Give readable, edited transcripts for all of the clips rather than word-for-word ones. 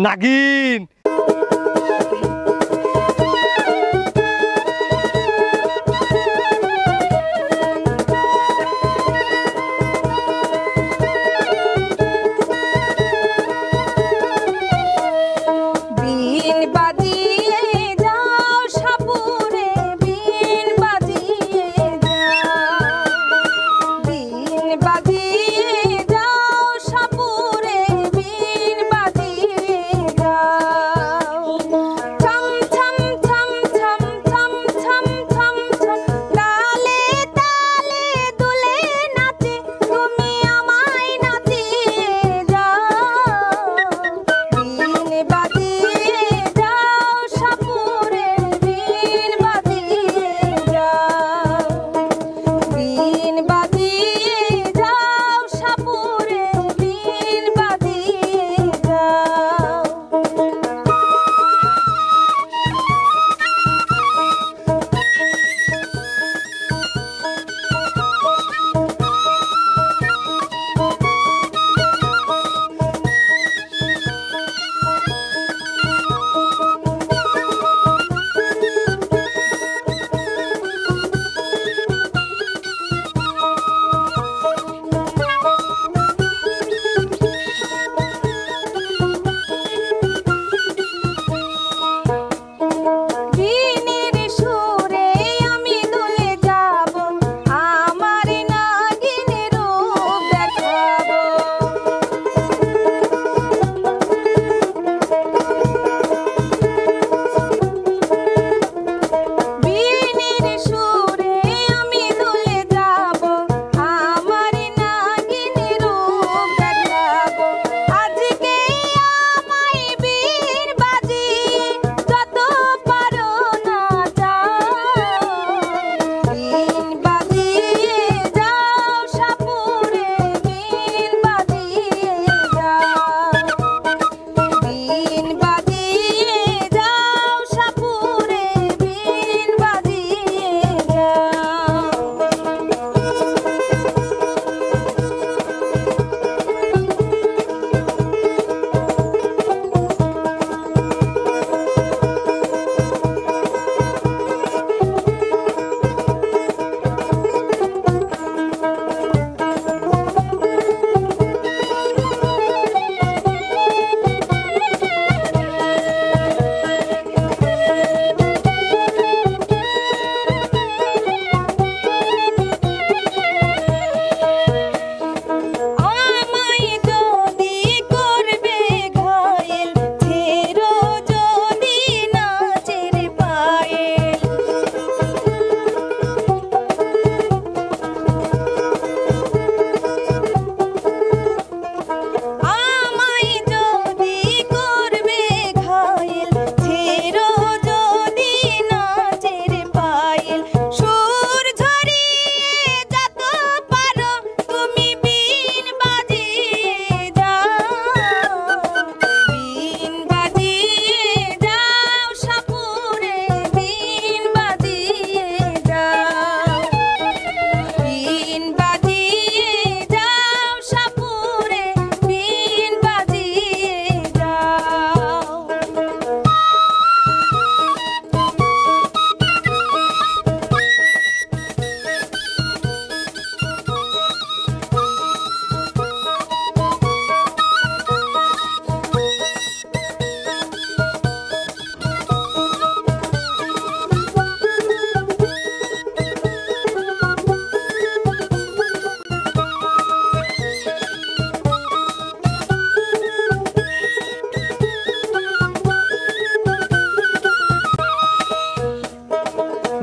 নাগিন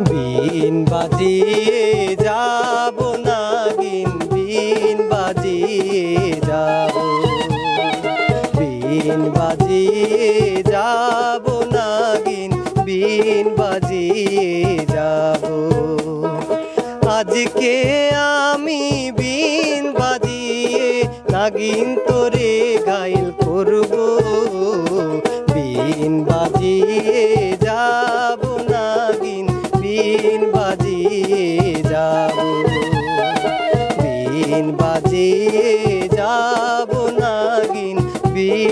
বিন বাজিয়ে যাব নাগিন বিন বাজিয়ে যাব বিন বাজিয়ে যাব নাগিন বিন বাজিয়ে যাব আজকে আমি বিন বাজিয়ে নাগিন তোরে ঘাইল করব বিন বাজিয়ে যাব নাগিন বিন বাজিয়ে যাব বিন বাজিয়ে যাব নাগিন বিন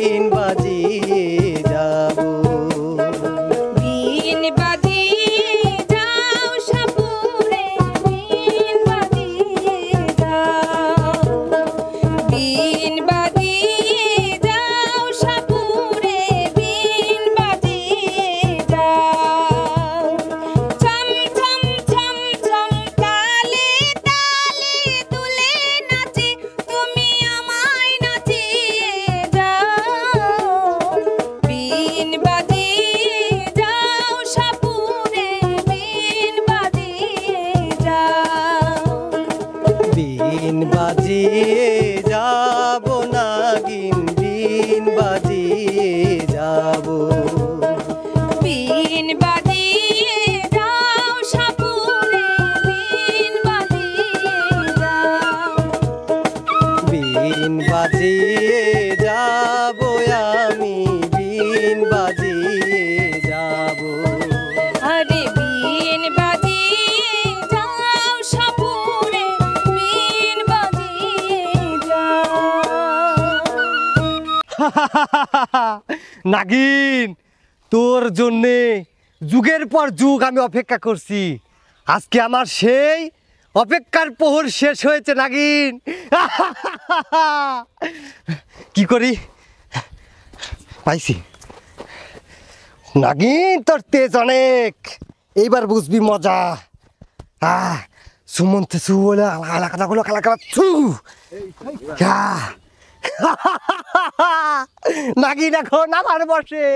বাজিয়ে যাব নাগিন বিন বাজিয়ে যাব বিন বাজিয়ে যাও সাপুরে বিন বাজিয়ে যাও বিন বাজিয়ে যাব আমি বিন বাজিয়ে যাব আরে বিন বাজিয়ে যাও সাপুরে বিন বাজিয়ে যাও নাগিন তোর জন্যে যুগের পর যুগ আমি অপেক্ষা করছি আজকে আমার সেই অপেক্ষার প্রহর শেষ হয়েছে নাগিন কি করি পাইছি নাগিন তোর তেজ অনেক এইবার বুঝবি মজা সুমন্তে সু বলে আলাদা গুলো কালা ছু নাগিন এখন আমার বসে